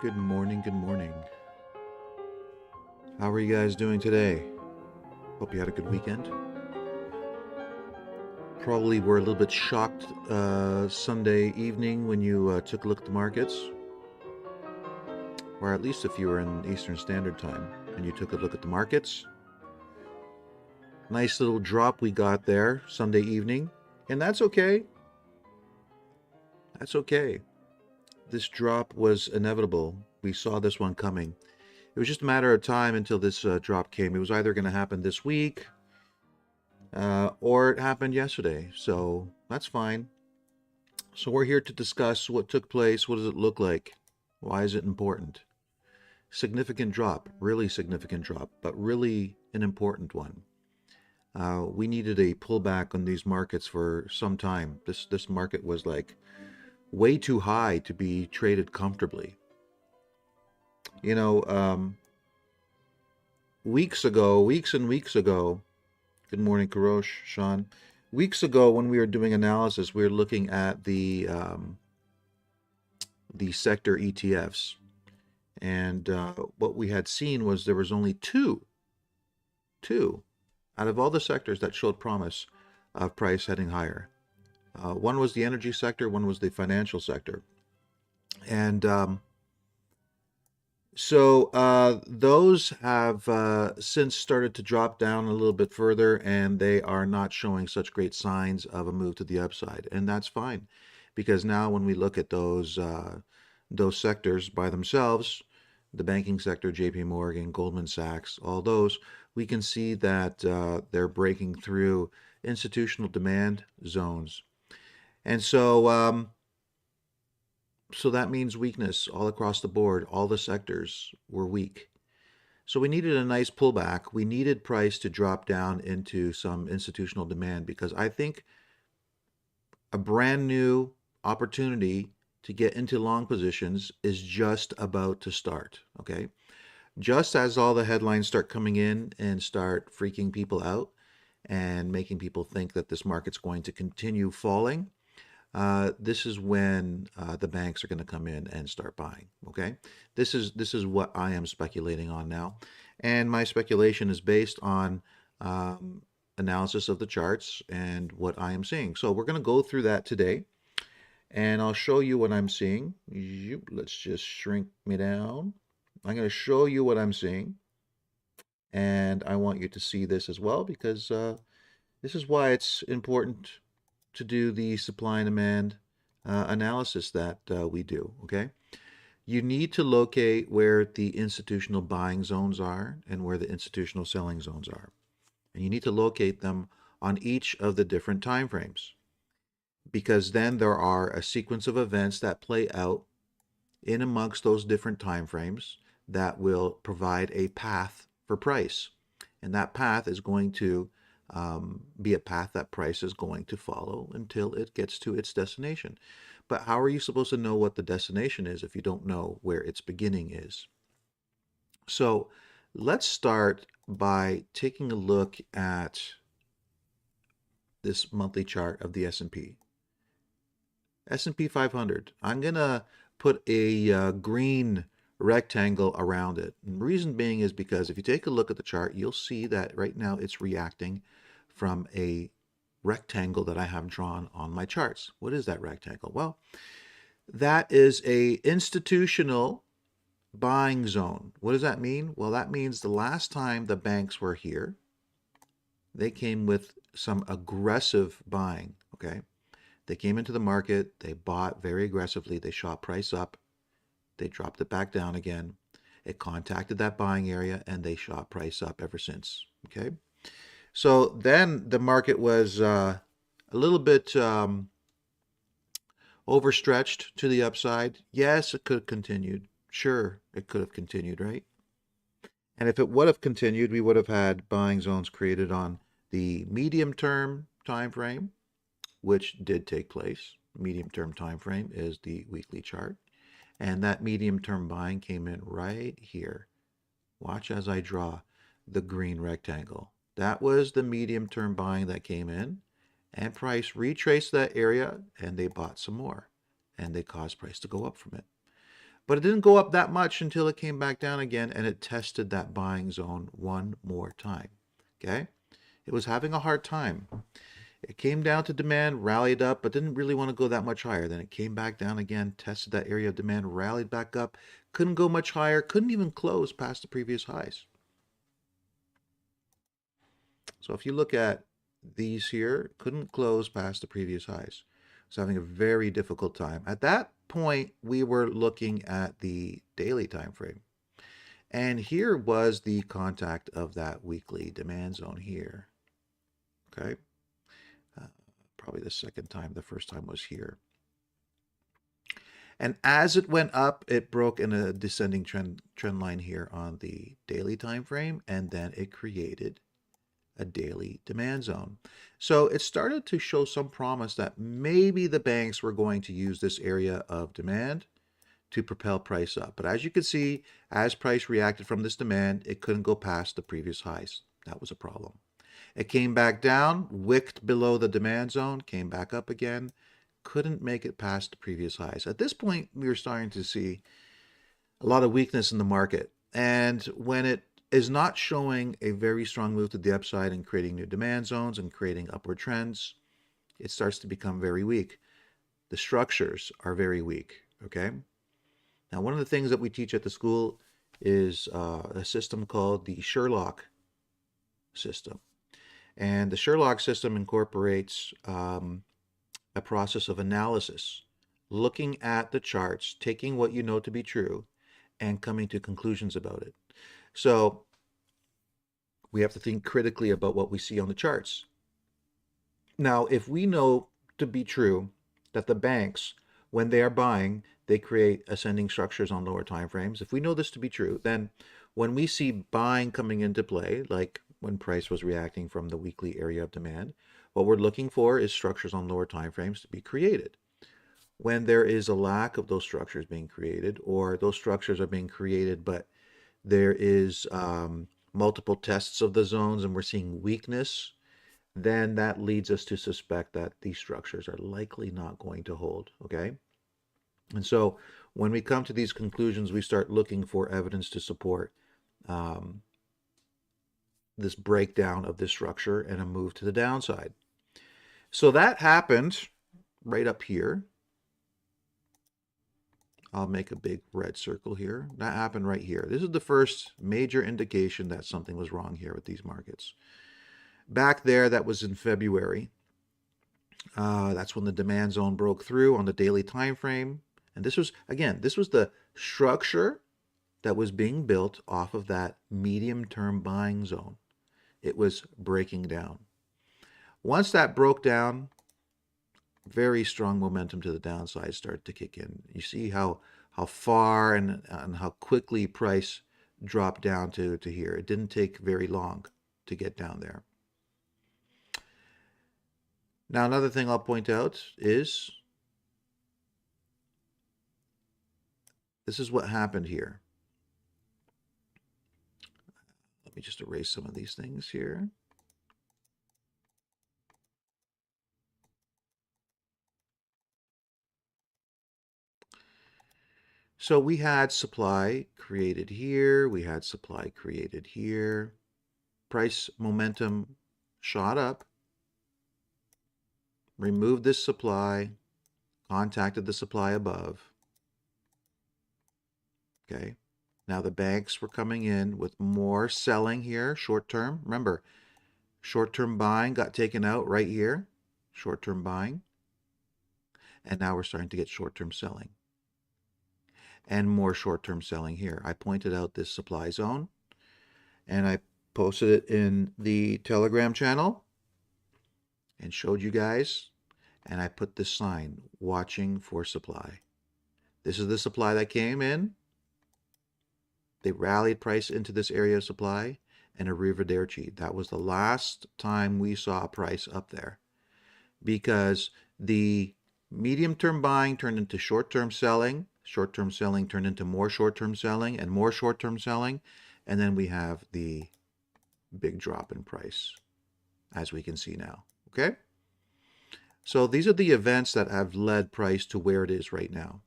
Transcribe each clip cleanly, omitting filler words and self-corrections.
Good morning, good morning. How are you guys doing today? Hope you had a good weekend. Probably were a little bit shocked Sunday evening when you took a look at the markets, or at least if you were in Eastern Standard Time and you took a look at the markets. Nice little drop we got there Sunday evening, and that's okay. That's okay. This drop was inevitable. We saw this one coming. It was just a matter of time until this drop came. It was either going to happen this week or it happened yesterday. So that's fine. So we're here to discuss what took place. What does it look like? Why is it important? Significant drop, really significant drop, but really an important one. We needed a pullback on these markets for some time. This market was like way too high to be traded comfortably. You know, weeks and weeks ago, good morning, Karosh, Sean. Weeks ago, when we were doing analysis, we were looking at the sector ETFs, and what we had seen was there was only two out of all the sectors that showed promise of price heading higher. One was the energy sector, one was the financial sector, and those have since started to drop down a little bit further, and they are not showing such great signs of a move to the upside, and that's fine, because now when we look at those sectors by themselves, the banking sector, J.P. Morgan, Goldman Sachs, all those, we can see that they're breaking through institutional demand zones, and so that means weakness all across the board. All the sectors were weak. So we needed a nice pullback. We needed price to drop down into some institutional demand, because I think a brand new opportunity to get into long positions is just about to start, okay? Just as all the headlines start coming in and start freaking people out and making people think that this market's going to continue falling, this is when the banks are going to come in and start buying. Okay, this is what I am speculating on now, and my speculation is based on analysis of the charts and what I am seeing. So we're going to go through that today, and I'll show you what I'm seeing. Let's just shrink me down. I'm going to show you what I'm seeing, and I want you to see this as well, because this is why it's important to do the supply and demand analysis that we do, okay? You need to locate where the institutional buying zones are and where the institutional selling zones are. And you need to locate them on each of the different time frames, because then there are a sequence of events that play out in amongst those different time frames that will provide a path for price. And that path is going to be a path that price is going to follow until it gets to its destination. But how are you supposed to know what the destination is if you don't know where its beginning is? So let's start by taking a look at this monthly chart of the S&P. S&P 500. I'm going to put a green rectangle around it. And the reason being is because if you take a look at the chart, you'll see that right now it's reacting from a rectangle that I have drawn on my charts. What is that rectangle? Well, that is a institutional buying zone. What does that mean? Well, that means the last time the banks were here, they came with some aggressive buying, okay? They came into the market, they bought very aggressively, they shot price up, they dropped it back down again, it contacted that buying area, and they shot price up ever since, okay? So then the market was a little bit overstretched to the upside. Yes, it could have continued. Sure, it could have continued, right? And if it would have continued, we would have had buying zones created on the medium-term time frame, which did take place. Medium-term time frame is the weekly chart. And that medium-term buying came in right here. Watch as I draw the green rectangle. That was the medium-term buying that came in, and price retraced that area, and they bought some more, and they caused price to go up from it. But it didn't go up that much until it came back down again and it tested that buying zone one more time. Okay? It was having a hard time. It came down to demand, rallied up, but didn't really want to go that much higher. Then it came back down again, tested that area of demand, rallied back up, couldn't go much higher, couldn't even close past the previous highs. So if you look at these here, couldn't close past the previous highs. It's having a very difficult time. At that point, we were looking at the daily time frame. And here was the contact of that weekly demand zone here. Okay. Probably the second time. The first time was here. And as it went up, it broke in a descending trend line here on the daily time frame, and then it created a daily demand zone. So it started to show some promise that maybe the banks were going to use this area of demand to propel price up. But as you can see, as price reacted from this demand, it couldn't go past the previous highs. That was a problem. It came back down, wicked below the demand zone, came back up again, couldn't make it past the previous highs. At this point, we were starting to see a lot of weakness in the market. And when it is not showing a very strong move to the upside and creating new demand zones and creating upward trends, it starts to become very weak. The structures are very weak, okay? Now, one of the things that we teach at the school is a system called the Sherlock system. And the Sherlock system incorporates a process of analysis, looking at the charts, taking what you know to be true, and coming to conclusions about it. So we have to think critically about what we see on the charts. Now, if we know to be true that the banks, when they are buying, they create ascending structures on lower time frames. If we know this to be true, then when we see buying coming into play, like when price was reacting from the weekly area of demand, what we're looking for is structures on lower time frames to be created. When there is a lack of those structures being created, or those structures are being created, but there is multiple tests of the zones and we're seeing weakness, then that leads us to suspect that these structures are likely not going to hold, okay? And so when we come to these conclusions, we start looking for evidence to support this breakdown of this structure and a move to the downside. So that happened right up here. I'll make a big red circle here. That happened right here. This is the first major indication that something was wrong here with these markets. Back there, that was in February. That's when the demand zone broke through on the daily time frame. And this was, again, this was the structure that was being built off of that medium-term buying zone. It was breaking down. Once that broke down, very strong momentum to the downside started to kick in. You see how far and how quickly price dropped down to here. It didn't take very long to get down there. Now, another thing I'll point out is this is what happened here. Let me just erase some of these things here. So we had supply created here. We had supply created here. Price momentum shot up, removed this supply, contacted the supply above. Okay. Now the banks were coming in with more selling here, short term. Remember, short-term buying got taken out right here, short-term buying. And now we're starting to get short-term selling and more short-term selling here. I pointed out this supply zone and I posted it in the Telegram channel and showed you guys. And I put this sign, watching for supply. This is the supply that came in. They rallied price into this area of supply and arrivederci. That was the last time we saw price up there because the medium-term buying turned into short-term selling turned into more short-term selling and more short-term selling, and then we have the big drop in price, as we can see now, okay? So these are the events that have led price to where it is right now.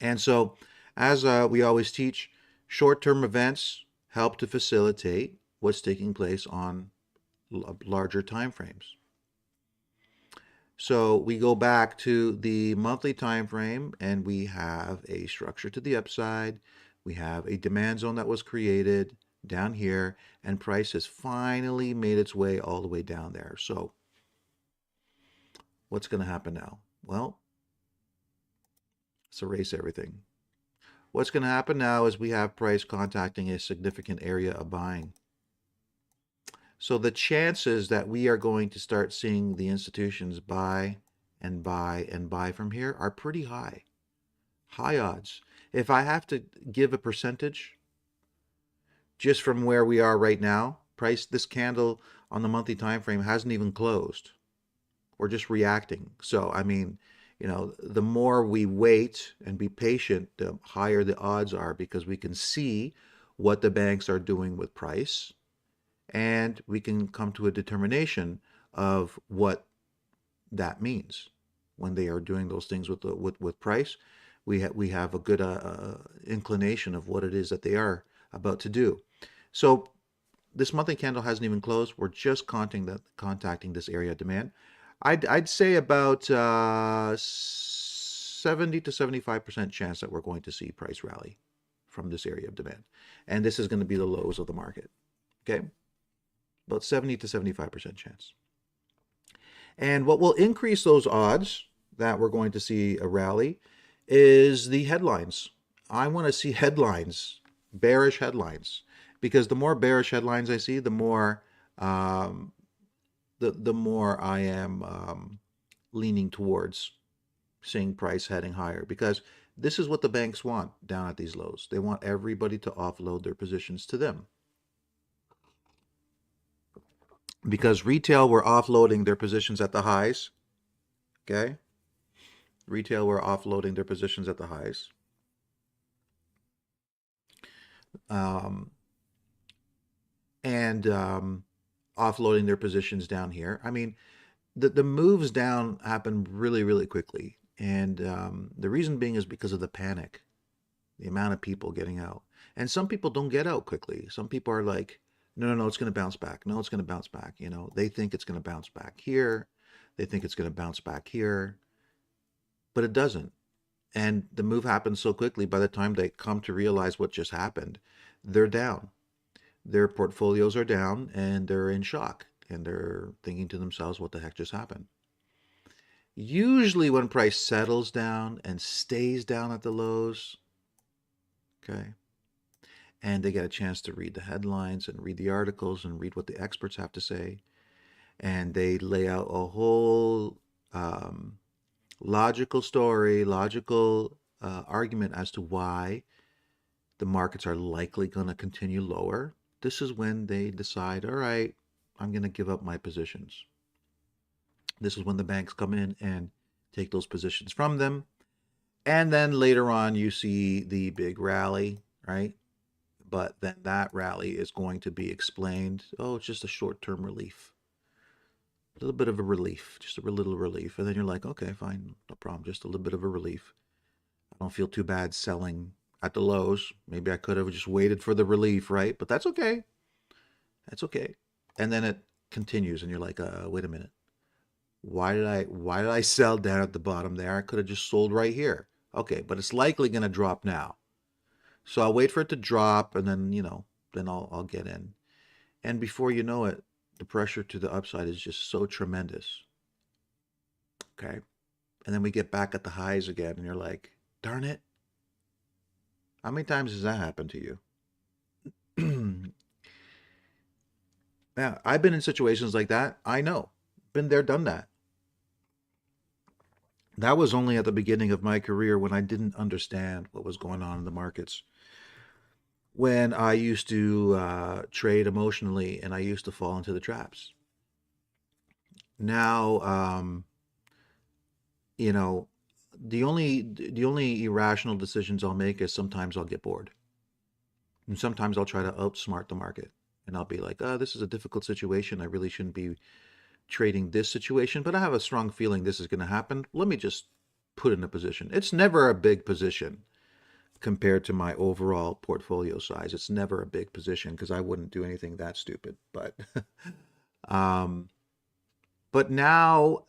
And so As we always teach, short-term events help to facilitate what's taking place on larger time frames. So we go back to the monthly time frame and we have a structure to the upside. We have a demand zone that was created down here, and price has finally made its way all the way down there. So what's going to happen now? Well, let's erase everything. What's going to happen now is we have price contacting a significant area of buying. So the chances that we are going to start seeing the institutions buy and buy and buy from here are pretty high. High odds. If I have to give a percentage, just from where we are right now, price, this candle on the monthly time frame hasn't even closed. We're just reacting. So, I mean, the more we wait and be patient, the higher the odds are, because we can see what the banks are doing with price, and we can come to a determination of what that means when they are doing those things with price. We have a good inclination of what it is that they are about to do. So this monthly candle hasn't even closed. We're just contacting this area of demand. I'd say about 70 to 75% chance that we're going to see price rally from this area of demand, and this is going to be the lows of the market. Okay, about 70 to 75% chance. And what will increase those odds that we're going to see a rally is the headlines. I want to see headlines, bearish headlines, because the more bearish headlines I see, the more the more I am leaning towards seeing price heading higher, because this is what the banks want down at these lows. They want everybody to offload their positions to them. Because retail were offloading their positions at the highs. Okay? Retail were offloading their positions at the highs. And offloading their positions down here. I mean, the moves down happen really, really quickly. And the reason being is because of the panic, the amount of people getting out. And some people don't get out quickly. Some people are like, no, no, no, it's going to bounce back. No, it's going to bounce back. They think it's going to bounce back here. They think it's going to bounce back here. But it doesn't. And the move happens so quickly, by the time they come to realize what just happened, they're down. Their portfolios are down and they're in shock. And they're thinking to themselves, what the heck just happened? Usually when price settles down and stays down at the lows, okay, and they get a chance to read the headlines and read the articles and read what the experts have to say, and they lay out a whole logical story, logical argument as to why the markets are likely going to continue lower, this is when they decide, all right, I'm going to give up my positions. This is when the banks come in and take those positions from them. And then later on, you see the big rally, right? But then that rally is going to be explained. Oh, it's just a short-term relief. A little bit of a relief, just a little relief. And then you're like, okay, fine, no problem. Just a little bit of a relief. I don't feel too bad selling at the lows. Maybe I could have just waited for the relief, right? But that's okay. That's okay. And then it continues and you're like, wait a minute. Why did I sell down at the bottom there? I could have just sold right here. Okay, but it's likely going to drop now. So I'll wait for it to drop, and then, then I'll get in. And before you know it, the pressure to the upside is just so tremendous. Okay? And then we get back at the highs again, and you're like, darn it. How many times has that happened to you? Yeah, I've been in situations like that. I know. Been there, done that. That was only at the beginning of my career when I didn't understand what was going on in the markets. When I used to trade emotionally and I used to fall into the traps. Now, you know, the only irrational decisions I'll make is sometimes I'll get bored. And sometimes I'll try to outsmart the market. And I'll be like, oh, this is a difficult situation. I really shouldn't be trading this situation, but I have a strong feeling this is going to happen. Let me just put in a position. It's never a big position, compared to my overall portfolio size. It's never a big position because I wouldn't do anything that stupid. But um, but now,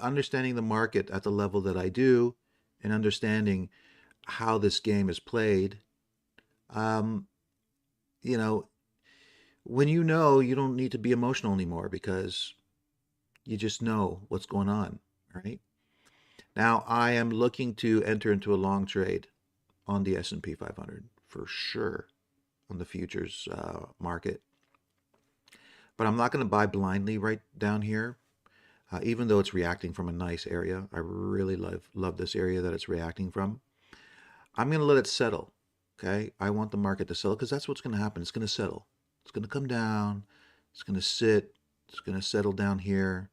understanding the market at the level that I do, and understanding how this game is played, um, you know, when you know, you don't need to be emotional anymore because you just know what's going on, right? Now, I am looking to enter into a long trade on the S&P 500 for sure on the futures market, but I'm not going to buy blindly right down here. Even though it's reacting from a nice area, I really love this area that it's reacting from. I'm going to let it settle. Okay, I want the market to settle because that's what's going to happen. It's going to settle. It's going to come down. It's going to sit. It's going to settle down here.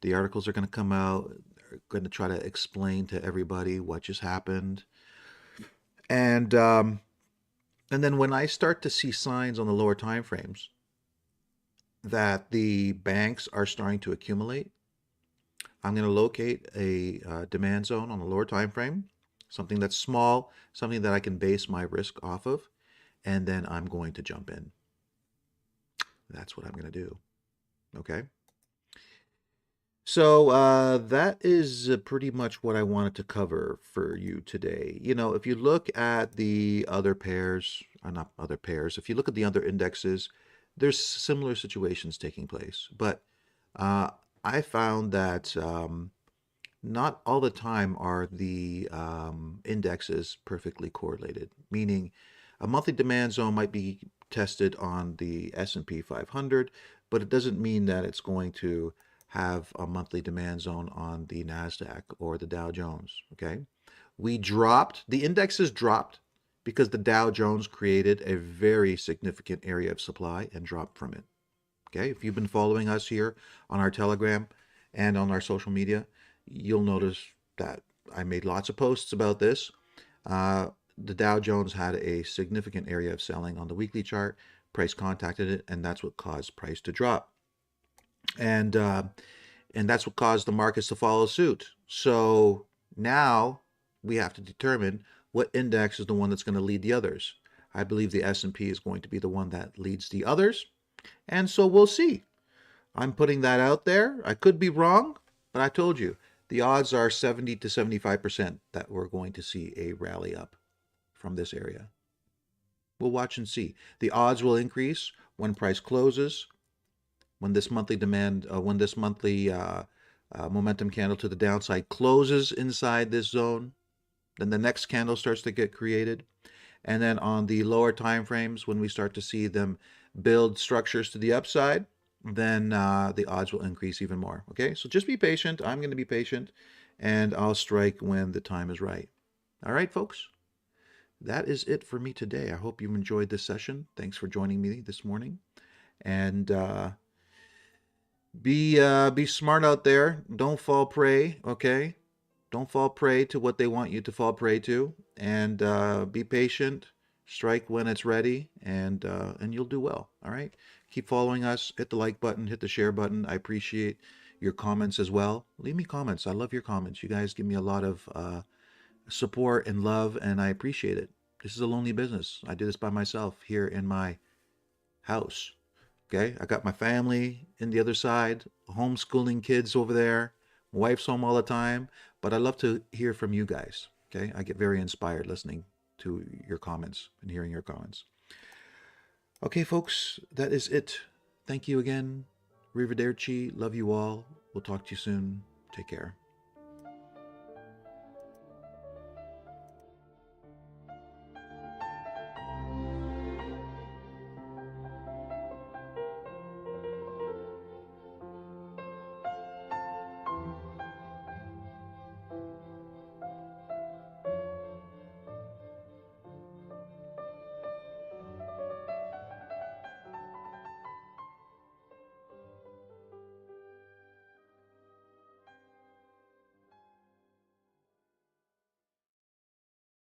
The articles are going to come out. They're going to try to explain to everybody what just happened. And um, and then when I start to see signs on the lower time frames that the banks are starting to accumulate, I'm going to locate a demand zone on the lower time frame, something that's small, something that I can base my risk off of, and then I'm going to jump in. That's what I'm going to do. Okay. So that is pretty much what I wanted to cover for you today. If you look at the other pairs, not other pairs, if you look at the other indexes, there's similar situations taking place. But uh, I found that not all the time are the indexes perfectly correlated, meaning a monthly demand zone might be tested on the S&P 500, but it doesn't mean that it's going to have a monthly demand zone on the NASDAQ or the Dow Jones, okay? The indexes dropped because the Dow Jones created a very significant area of supply and dropped from it, okay? If you've been following us here on our Telegram and on our social media, you'll notice that I made lots of posts about this. The Dow Jones had a significant area of selling on the weekly chart. Price contacted it, and that's what caused price to drop. And uh, and that's what caused the markets to follow suit. So now we have to determine what index is the one that's going to lead the others. I believe the S&P is going to be the one that leads the others, and so we'll see. I'm putting that out there. I could be wrong, but I told you the odds are 70 to 75% that we're going to see a rally up from this area. We'll watch and see. The odds will increase when price closes, when this monthly momentum candle to the downside closes inside this zone. Then the next candle starts to get created. And then on the lower time frames, when we start to see them build structures to the upside, then the odds will increase even more. Okay, so just be patient. I'm going to be patient, and I'll strike when the time is right. All right, folks, that is it for me today. I hope you enjoyed this session. Thanks for joining me this morning, and be smart out there. Don't fall prey. Okay, don't fall prey to what they want you to fall prey to, and be patient. Strike when it's ready, and you'll do well. All right. Keep following us. Hit the like button. Hit the share button. I appreciate your comments as well. Leave me comments. I love your comments. You guys give me a lot of support and love, and I appreciate it. This is a lonely business. I do this by myself here in my house. Okay, I got my family in the other side, homeschooling kids over there. My wife's home all the time, but I love to hear from you guys. Okay, I get very inspired listening to your comments and hearing your comments. Okay, folks, that is it. Thank you again. Arrivederci. Love you all. We'll talk to you soon. Take care.